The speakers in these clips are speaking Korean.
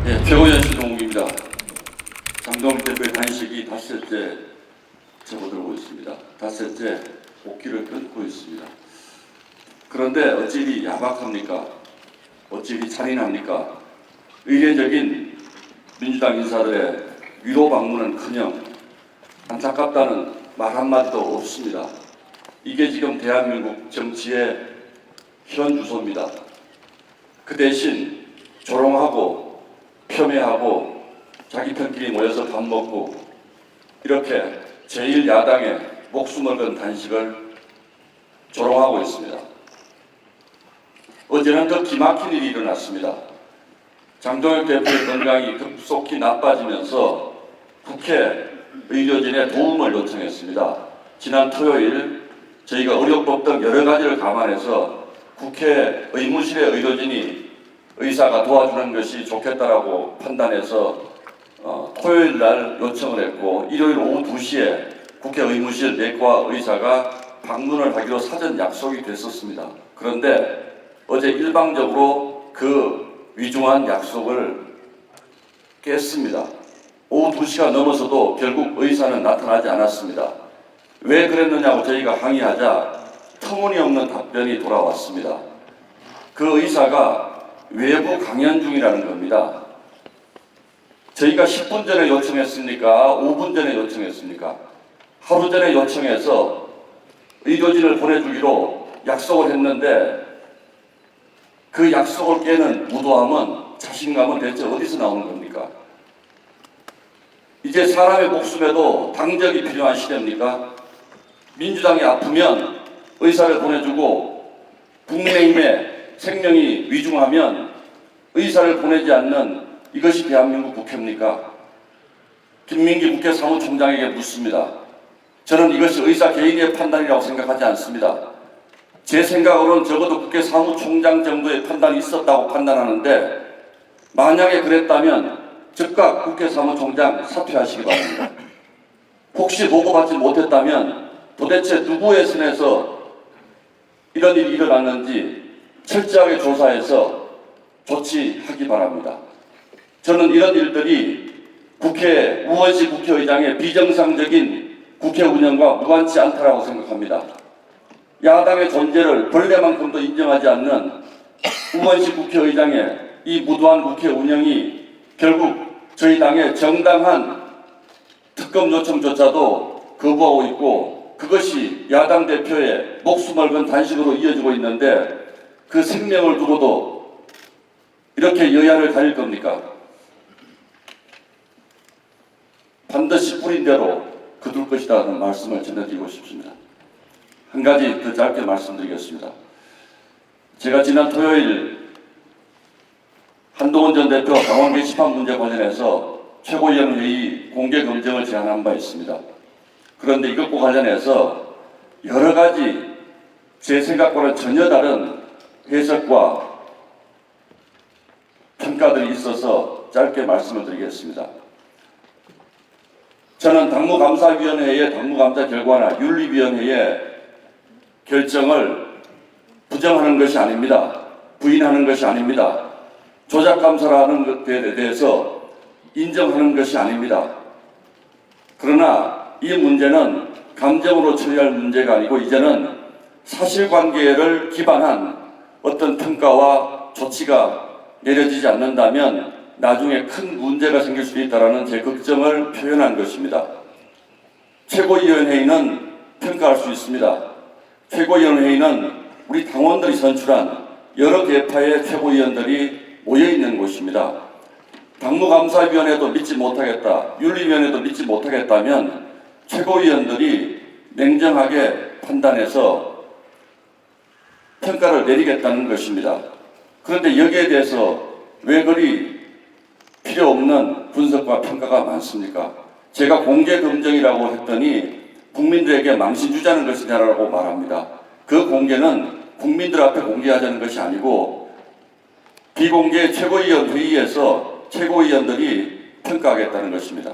네, 최고위원 신동욱입니다. 장동욱 대표의 단식이 닷새째 접어들고 있습니다. 닷새째 복귀를 끊고 있습니다. 그런데 어찌 이리 야박합니까? 어찌 이리 잔인합니까? 의례적인 민주당 인사들의 위로 방문은커녕 안타깝다는 말 한마디도 없습니다. 이게 지금 대한민국 정치의 현 주소입니다. 그 대신 조롱하고 폄훼하고 자기 편끼리 모여서 밥 먹고 이렇게 제1야당의 목숨을 건 단식을 조롱하고 있습니다. 어제는 더 기막힌 일이 일어났습니다. 장동혁 대표의 건강이 급속히 나빠지면서 국회 의료진의 도움을 요청했습니다. 지난 토요일 저희가 의료법 등 여러 가지를 감안해서 국회 의무실의 의료진이 의사가 도와주는 것이 좋겠다라고 판단해서 토요일 날 요청을 했고 일요일 오후 2시에 국회 의무실 내과 의사가 방문을 하기로 사전 약속이 됐었습니다. 그런데 어제 일방적으로 그 위중한 약속을 깼습니다. 오후 2시가 넘어서도 결국 의사는 나타나지 않았습니다. 왜 그랬느냐고 저희가 항의하자 터무니없는 답변이 돌아왔습니다. 그 의사가 외부 강연 중이라는 겁니다. 저희가 10분 전에 요청했습니까? 5분 전에 요청했습니까? 하루 전에 요청해서 의료진을 보내주기로 약속을 했는데 그 약속을 깨는 무도함은 자신감은 대체 어디서 나오는 겁니까? 이제 사람의 목숨에도 당적이 필요한 시대입니까? 민주당이 아프면 의사를 보내주고 국민의힘의 생명이 위중하면 의사를 보내지 않는 이것이 대한민국 국회입니까? 김민기 국회 사무총장에게 묻습니다. 저는 이것이 의사 개인의 판단이라고 생각하지 않습니다. 제 생각으로는 적어도 국회 사무총장 정도의 판단이 있었다고 판단하는데 만약에 그랬다면 즉각 국회 사무총장 사퇴하시기 바랍니다. 혹시 보고받지 못했다면 도대체 누구의 손에서 이런 일이 일어났는지 철저하게 조사해서 조치하기 바랍니다. 저는 이런 일들이 국회 우원식 국회의장의 비정상적인 국회 운영과 무관치 않다라고 생각합니다. 야당의 존재를 벌레만큼도 인정하지 않는 우원식 국회의장의 이 무도한 국회 운영이 결국 저희 당의 정당한 특검 요청조차도 거부하고 있고 그것이 야당 대표의 목숨을 건 단식으로 이어지고 있는데 그 생명을 두고도 이렇게 여야를 가릴 겁니까? 반드시 뿌린 대로 거둘 것이라는 말씀을 전해드리고 싶습니다. 한 가지 더 짧게 말씀드리겠습니다. 제가 지난 토요일 한동훈 전 대표 당원 게시판 문제 관련해서 최고위원회의 공개 검증을 제안한 바 있습니다. 그런데 이것과 관련해서 여러 가지 제 생각과는 전혀 다른 해석과 평가들이 있어서 짧게 말씀을 드리겠습니다. 저는 당무감사위원회의 당무감사 결과나 윤리위원회의 결정을 부정하는 것이 아닙니다. 부인하는 것이 아닙니다. 조작감사라는 것에 대해서 인정하는 것이 아닙니다. 그러나 이 문제는 감정으로 처리할 문제가 아니고 이제는 사실관계를 기반한 어떤 평가와 조치가 내려지지 않는다면 나중에 큰 문제가 생길 수 있다는 제 걱정을 표현한 것입니다. 최고위원회의는 평가할 수 있습니다. 최고위원회의는 우리 당원들이 선출한 여러 계파의 최고위원들이 모여있는 곳입니다. 당무감사위원회도 믿지 못하겠다, 윤리위원회도 믿지 못하겠다면 최고위원들이 냉정하게 판단해서 평가를 내리겠다는 것입니다. 그런데 여기에 대해서 왜 그리 필요 없는 분석과 평가가 많습니까? 제가 공개 검증이라고 했더니 국민들에게 망신 주자는 것이냐라고 말합니다. 그 공개는 국민들 앞에 공개하자는 것이 아니고 비공개 최고위원 회의에서 최고위원들이 평가하겠다는 것입니다.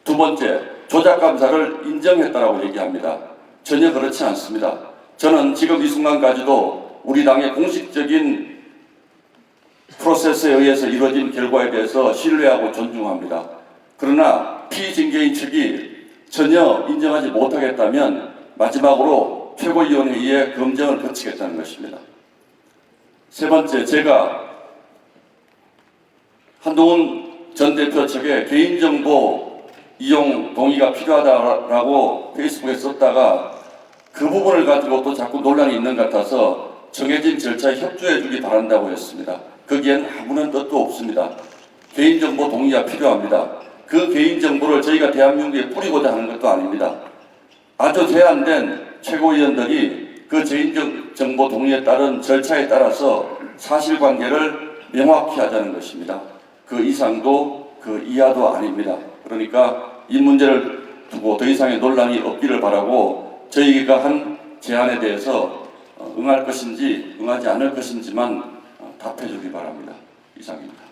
두 번째, 조작감사를 인정했다라고 얘기합니다. 전혀 그렇지 않습니다. 저는 지금 이 순간까지도 우리 당의 공식적인 프로세스에 의해서 이루어진 결과에 대해서 신뢰하고 존중합니다. 그러나 피징계인 측이 전혀 인정하지 못하겠다면 마지막으로 최고위원회의에 검증을 거치겠다는 것입니다. 세 번째, 제가 한동훈 전 대표 측에 개인정보 이용 동의가 필요하다라고 페이스북에 썼다가 그 부분을 가지고 또 자꾸 논란이 있는 것 같아서 정해진 절차에 협조해 주기 바란다고 했습니다. 거기엔 아무런 뜻도 없습니다. 개인정보 동의가 필요합니다. 그 개인정보를 저희가 대한민국에 뿌리고자 하는 것도 아닙니다. 아주 제한된 최고위원들이 그 개인정보 동의에 따른 절차에 따라서 사실관계를 명확히 하자는 것입니다. 그 이상도 그 이하도 아닙니다. 그러니까 이 문제를 두고 더 이상의 논란이 없기를 바라고 저희가 한 제안에 대해서 응할 것인지 응하지 않을 것인지만 답해 주기 바랍니다. 이상입니다.